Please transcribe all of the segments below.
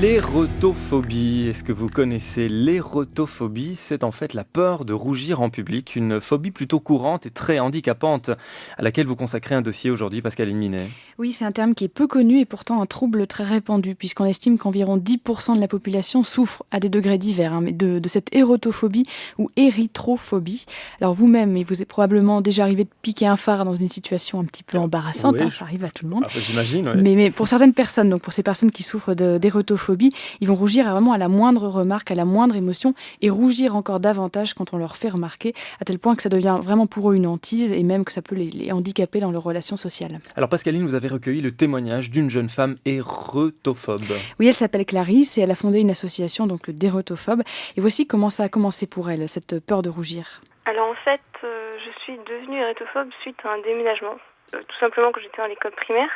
L'érotophobie, est-ce que vous connaissez l'érotophobie? C'est en fait la peur de rougir en public, une phobie plutôt courante et très handicapante, à laquelle vous consacrez un dossier aujourd'hui, Pascaline Minet. Oui, c'est un terme qui est peu connu et pourtant un trouble très répandu, puisqu'on estime qu'environ 10% de la population souffre à des degrés divers mais de cette érotophobie ou érythrophobie. Alors vous-même, il vous est probablement déjà arrivé de piquer un phare dans une situation un petit peu embarrassante, Oui, ça arrive à tout le monde. j'imagine. Ouais. Mais pour certaines personnes, donc pour ces personnes qui souffrent d'érotophobie, ils vont rougir vraiment à la moindre remarque, à la moindre émotion, et rougir encore davantage quand on leur fait remarquer, à tel point que ça devient vraiment pour eux une hantise, et même que ça peut les handicaper dans leurs relations sociales. Alors Pascaline, vous avez recueilli le témoignage d'une jeune femme érotophobe. Oui, elle s'appelle Clarisse et elle a fondé une association donc d'érotophobes. Et voici comment ça a commencé pour elle, cette peur de rougir. Alors en fait, je suis devenue érythrophobe suite à un déménagement. Tout simplement quand j'étais à l'école primaire,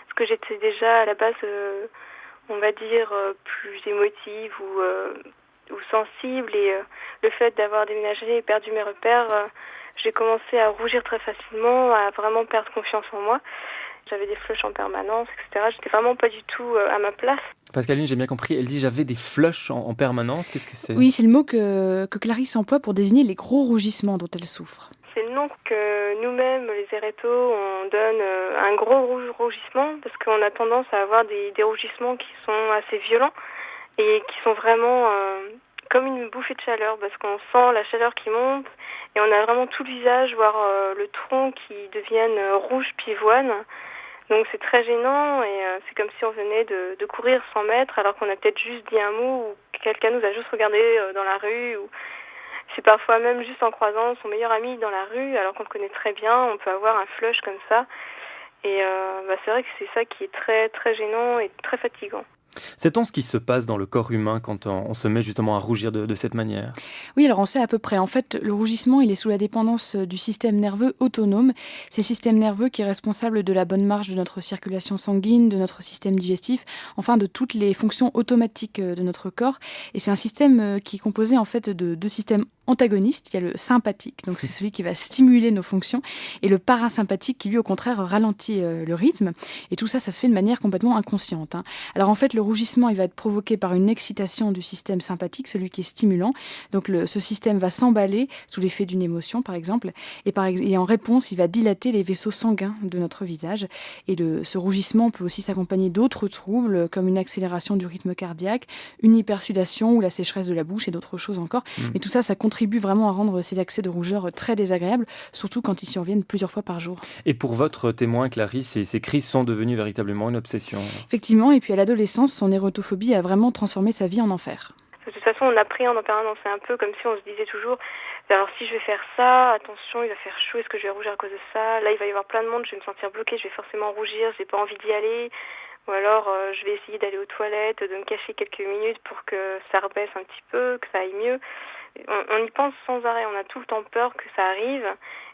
parce que j'étais déjà à la base, on va dire, plus émotive ou sensible. Et le fait d'avoir déménagé et perdu mes repères, j'ai commencé à rougir très facilement, à vraiment perdre confiance en moi. J'avais des flushs en permanence, etc. J'étais vraiment pas du tout à ma place. Pascaline, j'ai bien compris, elle dit j'avais des flushs en permanence, qu'est-ce que c'est? Oui, c'est le mot que Clarisse emploie pour désigner les gros rougissements dont elle souffre. C'est le nom que nous-mêmes, les éréthos, on donne un gros rougissement parce qu'on a tendance à avoir des rougissements qui sont assez violents et qui sont vraiment comme une bouffée de chaleur parce qu'on sent la chaleur qui monte et on a vraiment tout le visage, voire le tronc qui deviennent rouge pivoine. Donc c'est très gênant et c'est comme si on venait de courir 100 mètres alors qu'on a peut-être juste dit un mot ou quelqu'un nous a juste regardé dans la rue ou c'est parfois même juste en croisant son meilleur ami dans la rue alors qu'on le connaît très bien, on peut avoir un flush comme ça et c'est vrai que c'est ça qui est très très gênant et très fatigant. Sait-on ce qui se passe dans le corps humain quand on se met justement à rougir de cette manière? Oui, alors on sait à peu près. En fait, le rougissement, il est sous la dépendance du système nerveux autonome. C'est le système nerveux qui est responsable de la bonne marche de notre circulation sanguine, de notre système digestif, enfin de toutes les fonctions automatiques de notre corps. Et c'est un système qui est composé en fait de deux systèmes antagonistes. Il y a le sympathique, donc c'est celui qui va stimuler nos fonctions, et le parasympathique qui lui au contraire ralentit le rythme. Et tout ça, ça se fait de manière complètement inconsciente. Alors en fait, le rougissement, il va être provoqué par une excitation du système sympathique, celui qui est stimulant. Donc ce système va s'emballer sous l'effet d'une émotion, par exemple, et en réponse, il va dilater les vaisseaux sanguins de notre visage. Et ce rougissement peut aussi s'accompagner d'autres troubles, comme une accélération du rythme cardiaque, une hypersudation ou la sécheresse de la bouche et d'autres choses encore. Mais tout ça, ça contribue vraiment à rendre ces accès de rougeur très désagréables, surtout quand ils surviennent plusieurs fois par jour. Et pour votre témoin, Clarisse, ces crises sont devenues véritablement une obsession. Effectivement, et puis à l'adolescence, son érotophobie a vraiment transformé sa vie en enfer. De toute façon, on appréhende en permanence. C'est un peu comme si on se disait toujours alors si je vais faire ça, attention, il va faire chaud, est-ce que je vais rougir à cause de ça? Là, il va y avoir plein de monde, je vais me sentir bloquée, je vais forcément rougir, j'ai pas envie d'y aller. Ou alors, je vais essayer d'aller aux toilettes, de me cacher quelques minutes pour que ça rebaisse un petit peu, que ça aille mieux. On y pense sans arrêt, on a tout le temps peur que ça arrive.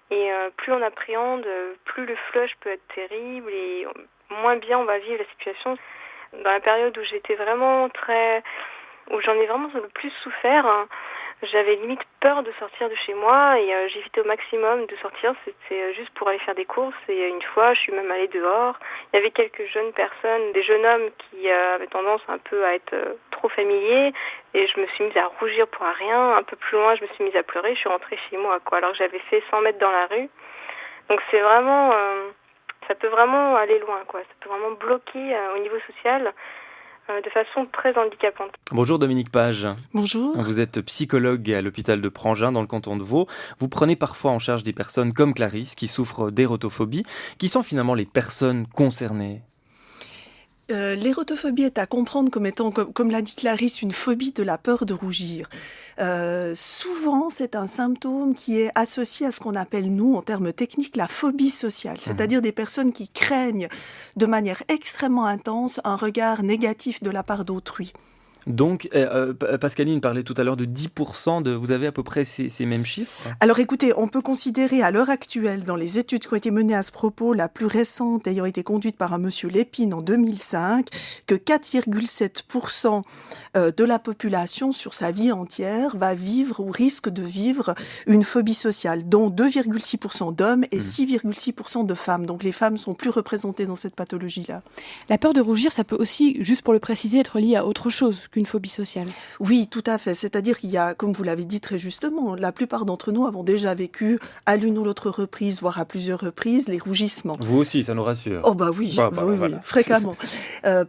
Et plus on appréhende, plus le flush peut être terrible et moins bien on va vivre la situation. Dans la période où où j'en ai vraiment le plus souffert, j'avais limite peur de sortir de chez moi et j'évitais au maximum de sortir. C'était juste pour aller faire des courses et une fois je suis même allée dehors. Il y avait quelques jeunes personnes, des jeunes hommes qui avaient tendance un peu à être trop familiers et je me suis mise à rougir pour rien. Un peu plus loin je me suis mise à pleurer, je suis rentrée chez moi alors que j'avais fait 100 mètres dans la rue. Donc c'est vraiment, ça peut vraiment aller loin ça peut vraiment bloquer au niveau social. De façon très handicapante. Bonjour Dominique Page. Bonjour. Vous êtes psychologue à l'hôpital de Prangin dans le canton de Vaud. Vous prenez parfois en charge des personnes comme Clarisse qui souffrent d'érotophobie. Qui sont finalement les personnes concernées? L'érotophobie est à comprendre comme étant, comme l'a dit Clarisse, une phobie de la peur de rougir. Souvent, c'est un symptôme qui est associé à ce qu'on appelle, nous, en termes techniques, la phobie sociale. C'est-à-dire des personnes qui craignent de manière extrêmement intense un regard négatif de la part d'autrui. Donc, Pascaline parlait tout à l'heure de 10% vous avez à peu près ces mêmes chiffres? Alors écoutez, on peut considérer à l'heure actuelle, dans les études qui ont été menées à ce propos, la plus récente ayant été conduite par un monsieur Lépine en 2005, que 4,7% de la population sur sa vie entière va vivre ou risque de vivre une phobie sociale, dont 2,6% d'hommes et 6,6% de femmes. Donc les femmes sont plus représentées dans cette pathologie-là. La peur de rougir, ça peut aussi, juste pour le préciser, être lié à autre chose qu'une phobie sociale. Oui, tout à fait. C'est-à-dire qu'il y a, comme vous l'avez dit très justement, la plupart d'entre nous avons déjà vécu à l'une ou l'autre reprise, voire à plusieurs reprises, les rougissements. Vous aussi, ça nous rassure. Oh bah oui, Ah, oui, voilà. oui, fréquemment.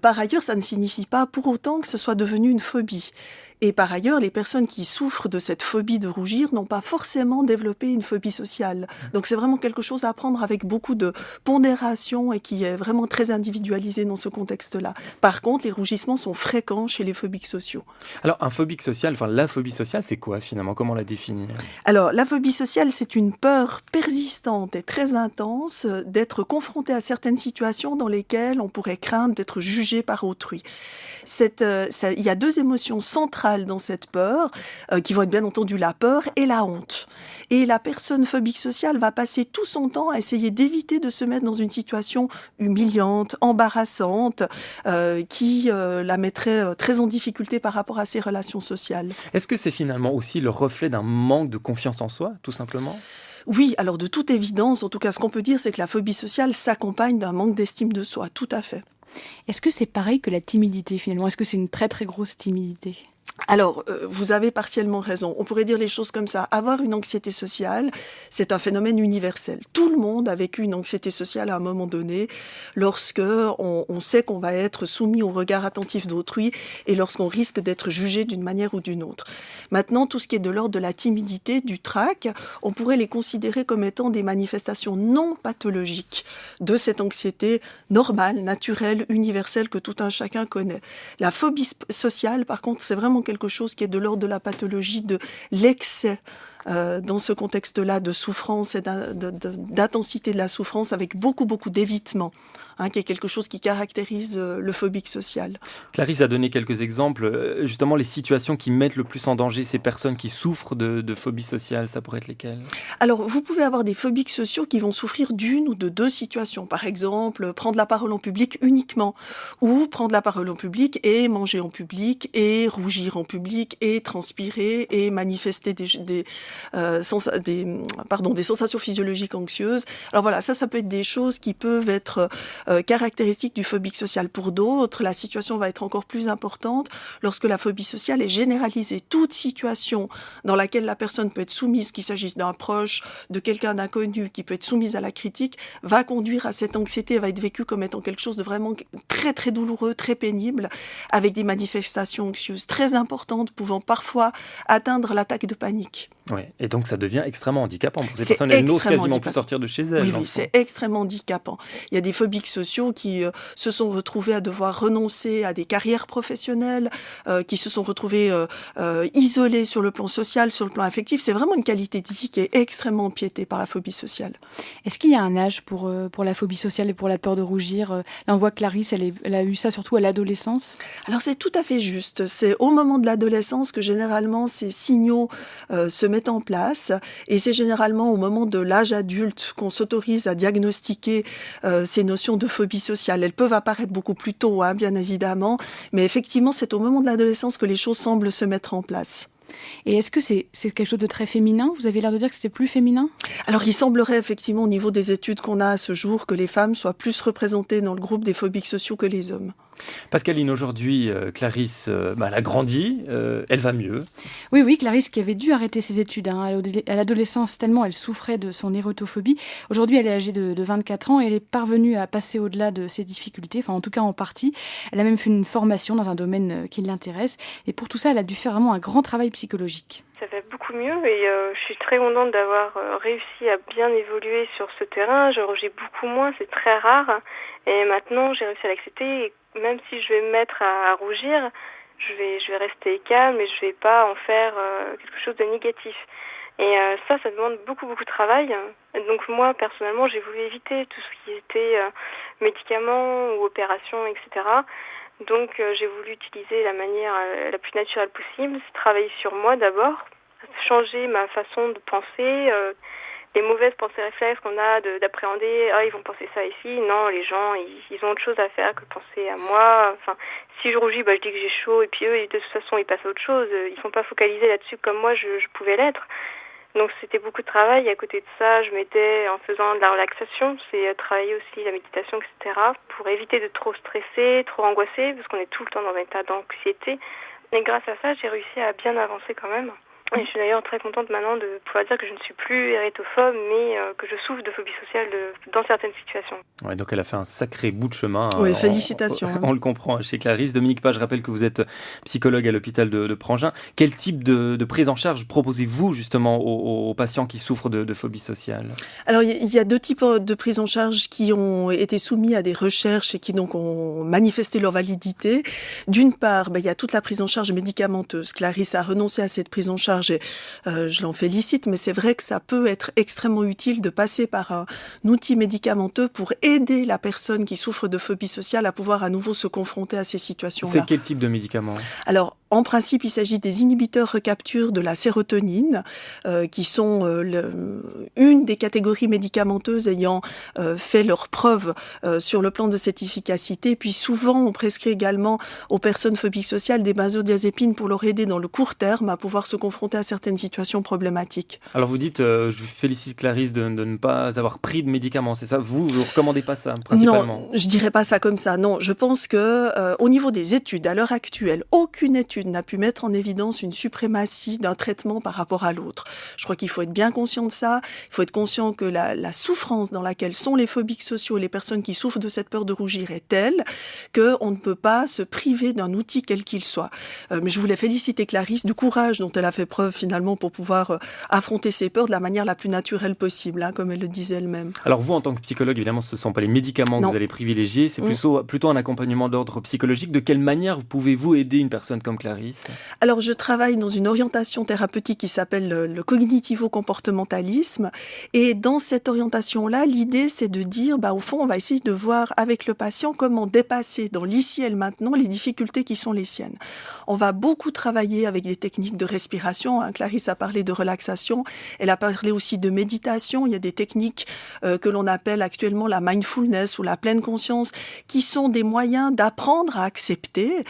Par ailleurs, ça ne signifie pas pour autant que ce soit devenu une phobie. Et par ailleurs, les personnes qui souffrent de cette phobie de rougir n'ont pas forcément développé une phobie sociale. Donc c'est vraiment quelque chose à prendre avec beaucoup de pondération et qui est vraiment très individualisé dans ce contexte-là. Par contre, les rougissements sont fréquents chez les phobiques sociaux. Alors, la phobie sociale, c'est quoi finalement? Comment la définir? Alors, la phobie sociale, c'est une peur persistante et très intense d'être confronté à certaines situations dans lesquelles on pourrait craindre d'être jugé par autrui. Il y a deux émotions centrales dans cette peur, qui vont être bien entendu la peur et la honte. Et la personne phobique sociale va passer tout son temps à essayer d'éviter de se mettre dans une situation humiliante, embarrassante, qui la mettrait très en difficulté par rapport à ses relations sociales. Est-ce que c'est finalement aussi le reflet d'un manque de confiance en soi, tout simplement? Oui, alors de toute évidence, en tout cas ce qu'on peut dire, c'est que la phobie sociale s'accompagne d'un manque d'estime de soi, tout à fait. Est-ce que c'est pareil que la timidité finalement? Est-ce que c'est une très très grosse timidité? Alors, vous avez partiellement raison. On pourrait dire les choses comme ça. Avoir une anxiété sociale, c'est un phénomène universel. Tout le monde a vécu une anxiété sociale à un moment donné, lorsque on sait qu'on va être soumis au regard attentif d'autrui et lorsqu'on risque d'être jugé d'une manière ou d'une autre. Maintenant, tout ce qui est de l'ordre de la timidité, du trac, on pourrait les considérer comme étant des manifestations non pathologiques de cette anxiété normale, naturelle, universelle que tout un chacun connaît. La phobie sociale, par contre, c'est vraiment quelque chose qui est de l'ordre de la pathologie, de l'excès dans ce contexte-là de souffrance et d'intensité de la souffrance avec beaucoup d'évitement, qui est quelque chose qui caractérise le phobique social. Clarisse a donné quelques exemples, justement les situations qui mettent le plus en danger ces personnes qui souffrent de phobie sociale, ça pourrait être lesquelles? Alors, vous pouvez avoir des phobiques sociaux qui vont souffrir d'une ou de deux situations. Par exemple, prendre la parole en public uniquement, ou prendre la parole en public et manger en public, et rougir en public, et transpirer, et manifester des sensations physiologiques anxieuses. Alors voilà, ça peut être des choses qui peuvent être caractéristiques du phobique social. Pour d'autres, la situation va être encore plus importante lorsque la phobie sociale est généralisée. Toute situation dans laquelle la personne peut être soumise, qu'il s'agisse d'un proche, de quelqu'un d'inconnu, qui peut être soumise à la critique, va conduire à cette anxiété, va être vécue comme étant quelque chose de vraiment très très douloureux, très pénible, avec des manifestations anxieuses très importantes, pouvant parfois atteindre l'attaque de panique. Oui, et donc ça devient extrêmement handicapant pour ces personnes. Elles n'osent quasiment plus sortir de chez elles. Oui, c'est extrêmement handicapant. Il y a des phobiques sociaux qui se sont retrouvés à devoir renoncer à des carrières professionnelles, qui se sont retrouvés isolés sur le plan social, sur le plan affectif. C'est vraiment une qualité de vie qui est extrêmement empiétée par la phobie sociale. Est-ce qu'il y a un âge pour la phobie sociale et pour la peur de rougir? Là, on voit que Clarisse, elle a eu ça surtout à l'adolescence. Alors c'est tout à fait juste. C'est au moment de l'adolescence que généralement ces signaux se mettent en place, et c'est généralement au moment de l'âge adulte qu'on s'autorise à diagnostiquer ces notions de phobie sociale. Elles peuvent apparaître beaucoup plus tôt, bien évidemment, mais effectivement c'est au moment de l'adolescence que les choses semblent se mettre en place. Et est-ce que c'est quelque chose de très féminin? Vous avez l'air de dire que c'était plus féminin? Alors, il semblerait effectivement, au niveau des études qu'on a à ce jour, que les femmes soient plus représentées dans le groupe des phobiques sociaux que les hommes. Pascaline, aujourd'hui, Clarisse, elle a grandi, elle va mieux. Oui, Clarisse qui avait dû arrêter ses études à l'adolescence tellement elle souffrait de son érotophobie. Aujourd'hui, elle est âgée de 24 ans et elle est parvenue à passer au-delà de ses difficultés, enfin en tout cas en partie. Elle a même fait une formation dans un domaine qui l'intéresse et pour tout ça, elle a dû faire vraiment un grand travail psychologique. Ça va beaucoup mieux et je suis très contente d'avoir réussi à bien évoluer sur ce terrain. Je rougis beaucoup moins, c'est très rare. Et maintenant, j'ai réussi à l'accepter. Et même si je vais me mettre à rougir, je vais rester calme et je vais pas en faire quelque chose de négatif. Et ça demande beaucoup de travail. Et donc moi, personnellement, j'ai voulu éviter tout ce qui était médicaments ou opérations, etc. Donc j'ai voulu utiliser la manière la plus naturelle possible, c'est travailler sur moi d'abord, changer ma façon de penser, les mauvaises pensées réflexes qu'on a d'appréhender, ils vont penser ça ici, non, les gens ils ont autre chose à faire que penser à moi. Enfin, si je rougis, je dis que j'ai chaud, et puis eux de toute façon ils passent à autre chose, ils sont pas focalisés là-dessus comme moi je pouvais l'être. Donc c'était beaucoup de travail. À côté de ça, je m'aidais en faisant de la relaxation, c'est travailler aussi la méditation, etc. pour éviter de trop stresser, trop angoisser, parce qu'on est tout le temps dans un état d'anxiété. Et grâce à ça, j'ai réussi à bien avancer quand même. Et je suis d'ailleurs très contente maintenant de pouvoir dire que je ne suis plus hérétophobe, mais que je souffre de phobie sociale dans certaines situations. Ouais, donc elle a fait un sacré bout de chemin. Oui, félicitations. On le comprend chez Clarisse. Dominique Page, je rappelle que vous êtes psychologue à l'hôpital de Prangin. Quel type de prise en charge proposez-vous justement aux patients qui souffrent de phobie sociale ? Alors, il y a deux types de prise en charge qui ont été soumis à des recherches et qui donc ont manifesté leur validité. D'une part, il y a toute la prise en charge médicamenteuse. Clarisse a renoncé à cette prise en charge et je l'en félicite, mais c'est vrai que ça peut être extrêmement utile de passer par un outil médicamenteux pour aider la personne qui souffre de phobie sociale à pouvoir à nouveau se confronter à ces situations-là. C'est quel type de médicament ? Alors, en principe, il s'agit des inhibiteurs recapture de la sérotonine, qui sont une des catégories médicamenteuses ayant fait leurs preuves sur le plan de cette efficacité. Puis souvent, on prescrit également aux personnes phobiques sociales des benzodiazépines pour leur aider dans le court terme à pouvoir se confronter à certaines situations problématiques. Alors vous dites, je félicite Clarisse de ne pas avoir pris de médicaments, c'est ça ? Vous ne recommandez pas ça, principalement ? Non, je dirais pas ça comme ça. Non, je pense que au niveau des études, à l'heure actuelle, aucune étude n'a pu mettre en évidence une suprématie d'un traitement par rapport à l'autre. Je crois qu'il faut être bien conscient de ça. Il faut être conscient que la souffrance dans laquelle sont les phobiques sociaux et les personnes qui souffrent de cette peur de rougir est telle qu'on ne peut pas se priver d'un outil quel qu'il soit. Mais je voulais féliciter Clarisse du courage dont elle a fait preuve finalement pour pouvoir affronter ses peurs de la manière la plus naturelle possible, comme elle le disait elle-même. Alors vous, en tant que psychologue, évidemment, ce ne sont pas les médicaments que vous allez privilégier, c'est plutôt un accompagnement d'ordre psychologique. De quelle manière pouvez-vous aider une personne comme Clarisse ? Alors, je travaille dans une orientation thérapeutique qui s'appelle le cognitivo-comportementalisme. Et dans cette orientation-là, l'idée, c'est de dire, au fond, on va essayer de voir avec le patient comment dépasser dans l'ici et le maintenant les difficultés qui sont les siennes. On va beaucoup travailler avec des techniques de respiration. Clarisse a parlé de relaxation. Elle a parlé aussi de méditation. Il y a des techniques que l'on appelle actuellement la mindfulness ou la pleine conscience, qui sont des moyens d'apprendre à accepter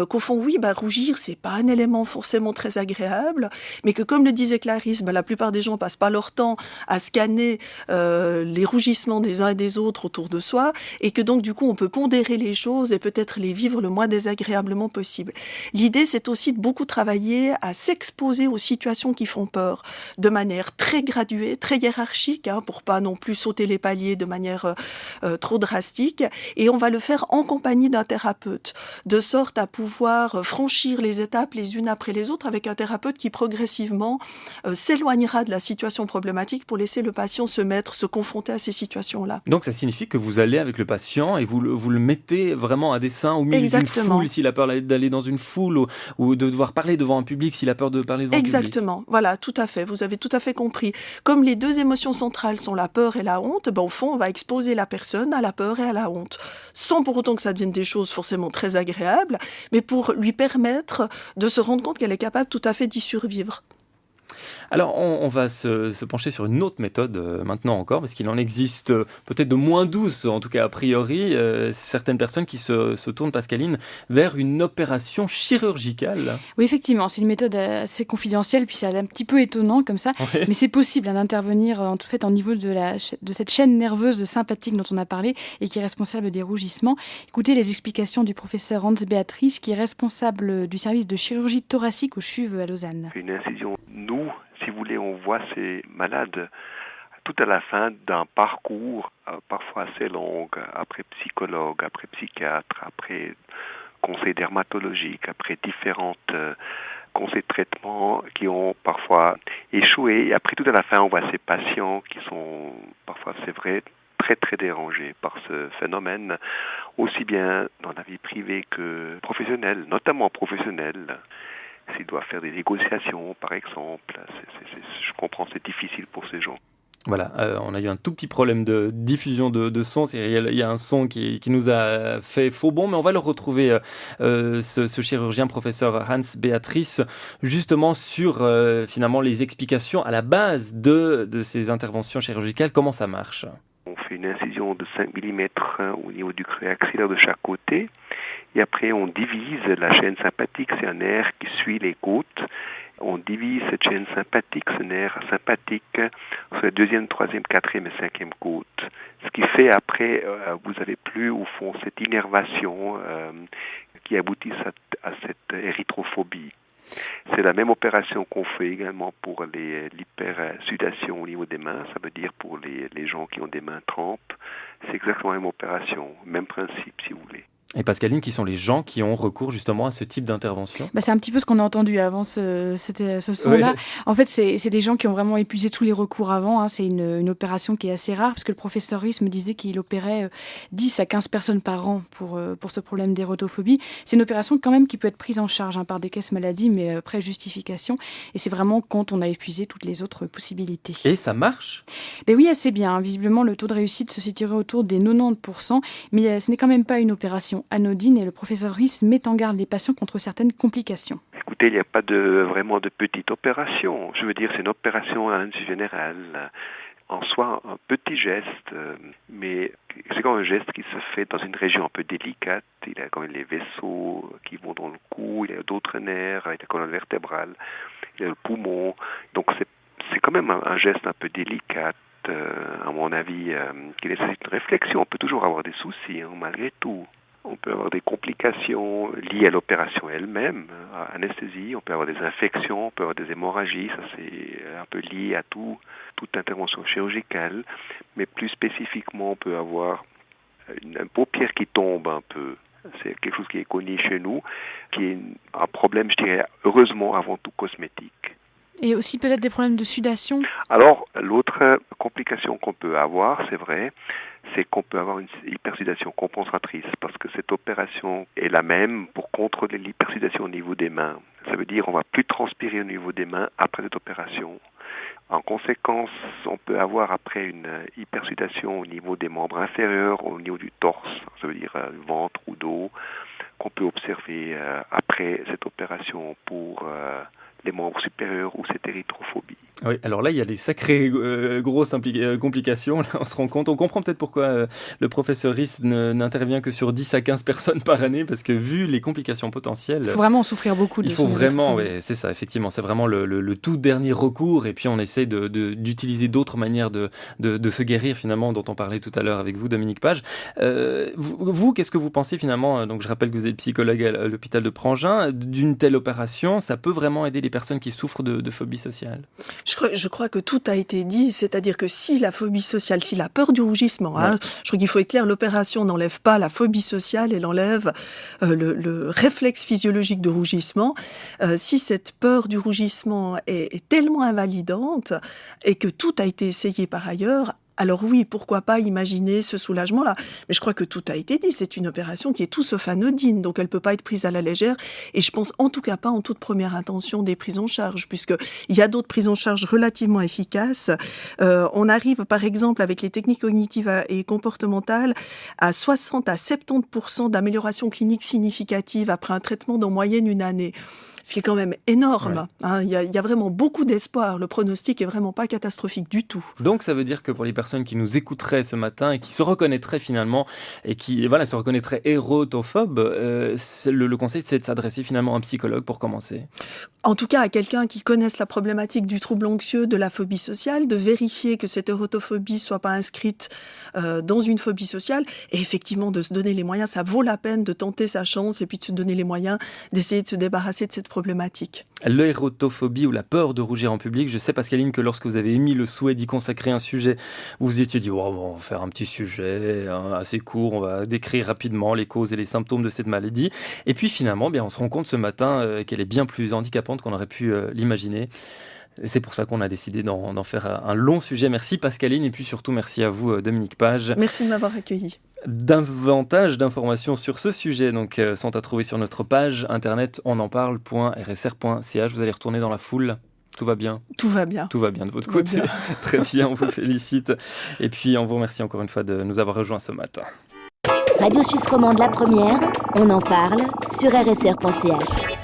qu'au fond, rougir, c'est pas un élément forcément très agréable, mais que comme le disait Clarisse, la plupart des gens passent pas leur temps à scanner les rougissements des uns et des autres autour de soi, et que donc du coup on peut pondérer les choses et peut-être les vivre le moins désagréablement possible. L'idée, c'est aussi de beaucoup travailler à s'exposer aux situations qui font peur, de manière très graduée, très hiérarchique, pour pas non plus sauter les paliers de manière trop drastique, et on va le faire en compagnie d'un thérapeute, de sorte à pouvoir franchir les étapes les unes après les autres avec un thérapeute qui progressivement s'éloignera de la situation problématique pour laisser le patient se confronter à ces situations-là. Donc ça signifie que vous allez avec le patient et vous le mettez vraiment à dessein au milieu d'une foule, s'il a peur d'aller dans une foule ou de devoir parler devant un public, s'il a peur de parler devant un public. Exactement, voilà, tout à fait, vous avez tout à fait compris. Comme les deux émotions centrales sont la peur et la honte, au fond, on va exposer la personne à la peur et à la honte, sans pour autant que ça devienne des choses forcément très agréables, mais pour lui permettre de se rendre compte qu'elle est capable tout à fait d'y survivre. Alors, on va se pencher sur une autre méthode maintenant encore, parce qu'il en existe peut-être de moins douces, en tout cas a priori, certaines personnes qui se tournent, Pascaline, vers une opération chirurgicale. Oui, effectivement, c'est une méthode assez confidentielle, puis c'est un petit peu étonnant comme ça, mais c'est possible d'intervenir en fait au niveau de cette chaîne nerveuse sympathique dont on a parlé et qui est responsable des rougissements. Écoutez les explications du professeur Hans Beatrice, qui est responsable du service de chirurgie thoracique au CHUV à Lausanne. Une incision, si vous voulez, on voit ces malades tout à la fin d'un parcours, parfois assez long, après psychologue, après psychiatre, après conseil dermatologique, après différentes conseils de traitement qui ont parfois échoué. Et après, tout à la fin, on voit ces patients qui sont parfois, c'est vrai, très très dérangés par ce phénomène, aussi bien dans la vie privée que professionnelle, notamment professionnelle. S'ils doivent faire des négociations, par exemple, je comprends, c'est difficile pour ces gens. Voilà, on a eu un tout petit problème de diffusion de son. Il y a un son qui nous a fait faux bond, mais on va le retrouver, ce chirurgien, professeur Hans Beatrice, justement sur finalement les explications à la base de ces interventions chirurgicales, comment ça marche. On fait une incision de 5 mm au niveau du creux axillaire de chaque côté, et après on divise la chaîne sympathique, c'est un nerf qui suit les côtes. On divise cette chaîne sympathique, ce nerf sympathique, sur la deuxième, troisième, quatrième et cinquième côte. Ce qui fait après, vous n'avez plus au fond cette innervation qui aboutit à cette érythrophobie. C'est la même opération qu'on fait également pour l'hypersudation au niveau des mains, ça veut dire pour les gens qui ont des mains trempes. C'est exactement la même opération, même principe si vous voulez. Et Pascaline, qui sont les gens qui ont recours justement à ce type d'intervention? C'est un petit peu ce qu'on a entendu avant ce son-là. Oui. En fait, c'est des gens qui ont vraiment épuisé tous les recours avant. C'est une opération qui est assez rare, parce que le professeur Riss me disait qu'il opérait 10 à 15 personnes par an pour ce problème d'érotophobie. C'est une opération quand même qui peut être prise en charge par des caisses maladie, mais après justification. Et c'est vraiment quand on a épuisé toutes les autres possibilités. Et ça marche? Oui, assez bien. Visiblement, le taux de réussite se situerait autour des 90%, mais ce n'est quand même pas une opération anodine, et le professeur Riss met en garde les patients contre certaines complications. Écoutez, il n'y a pas vraiment de petite opération. Je veux dire, c'est une opération à un général. En soi, un petit geste, mais c'est quand même un geste qui se fait dans une région un peu délicate. Il y a quand même les vaisseaux qui vont dans le cou, il y a d'autres nerfs, il y a la colonne vertébrale, il y a le poumon. Donc c'est quand même un geste un peu délicat. À mon avis, qui nécessite une réflexion. On peut toujours avoir des soucis, malgré tout. On peut avoir des complications liées à l'opération elle-même, à anesthésie, on peut avoir des infections, on peut avoir des hémorragies, ça c'est un peu lié à toute intervention chirurgicale, mais plus spécifiquement on peut avoir une paupière qui tombe un peu. C'est quelque chose qui est connu chez nous, qui est un problème, je dirais, heureusement avant tout cosmétique. Et aussi peut-être des problèmes de sudation? Alors, l'autre complication qu'on peut avoir, c'est vrai, c'est qu'on peut avoir une hypersudation compensatrice, parce que cette opération est la même pour contrôler l'hypersudation au niveau des mains. Ça veut dire qu'on va plus transpirer au niveau des mains après cette opération. En conséquence, on peut avoir après une hypersudation au niveau des membres inférieurs, au niveau du torse, ça veut dire ventre ou dos, qu'on peut observer après cette opération pour les membres supérieurs ou cette érythrophobie. Oui, alors là, il y a des sacrées grosses complications. Là, on se rend compte. On comprend peut-être pourquoi le professeur Riss n'intervient que sur 10 à 15 personnes par année, parce que vu les complications potentielles... Il faut vraiment en souffrir beaucoup. Il faut vraiment, oui, c'est ça, effectivement. C'est vraiment le tout dernier recours. Et puis, on essaie d'utiliser d'autres manières de se guérir, finalement, dont on parlait tout à l'heure avec vous, Dominique Page. Vous, qu'est-ce que vous pensez, finalement? Donc, je rappelle que vous êtes psychologue à l'hôpital de Prangin. D'une telle opération, ça peut vraiment aider les personnes qui souffrent de phobie sociale? Je crois que tout a été dit, c'est-à-dire que si la phobie sociale, si la peur du rougissement, je crois qu'il faut être clair, l'opération n'enlève pas la phobie sociale, elle enlève le réflexe physiologique de rougissement. Si cette peur du rougissement est tellement invalidante et que tout a été essayé par ailleurs, alors oui, pourquoi pas imaginer ce soulagement-là. Mais je crois que tout a été dit. C'est une opération qui est tout sauf anodine, donc elle ne peut pas être prise à la légère. Et je pense en tout cas pas en toute première intention des prises en charge, puisqu'il y a d'autres prises en charge relativement efficaces. On arrive par exemple avec les techniques cognitives et comportementales à 60 à 70% d'amélioration clinique significative après un traitement d'en moyenne une année. Ce qui est quand même énorme. Ouais. Il y a vraiment beaucoup d'espoir. Le pronostic est vraiment pas catastrophique du tout. Donc ça veut dire que pour les personnes qui nous écouteraient ce matin et qui se reconnaîtraient finalement, et qui se reconnaîtraient érotophobes, le conseil c'est de s'adresser finalement à un psychologue pour commencer. En tout cas à quelqu'un qui connaisse la problématique du trouble anxieux, de la phobie sociale, de vérifier que cette érotophobie soit pas inscrite dans une phobie sociale, et effectivement de se donner les moyens. Ça vaut la peine de tenter sa chance et puis de se donner les moyens d'essayer de se débarrasser de cette problématique. L'érotophobie ou la peur de rougir en public, je sais Pascaline que lorsque vous avez émis le souhait d'y consacrer un sujet, vous vous étiez dit on va faire un petit sujet assez court, on va décrire rapidement les causes et les symptômes de cette maladie, et puis finalement on se rend compte ce matin qu'elle est bien plus handicapante qu'on aurait pu l'imaginer. Et c'est pour ça qu'on a décidé d'en faire un long sujet. Merci Pascaline, et puis surtout merci à vous Dominique Page. Merci de m'avoir accueilli. Davantage d'informations sur ce sujet sont à trouver sur notre page internet onenparle.rsr.ch. Vous allez retourner dans la foule. Tout va bien. Tout va bien. Tout va bien de votre côté. Très bien, on vous félicite. Et puis, on vous remercie encore une fois de nous avoir rejoints ce matin. Radio Suisse Romande, la première, on en parle sur rsr.ch.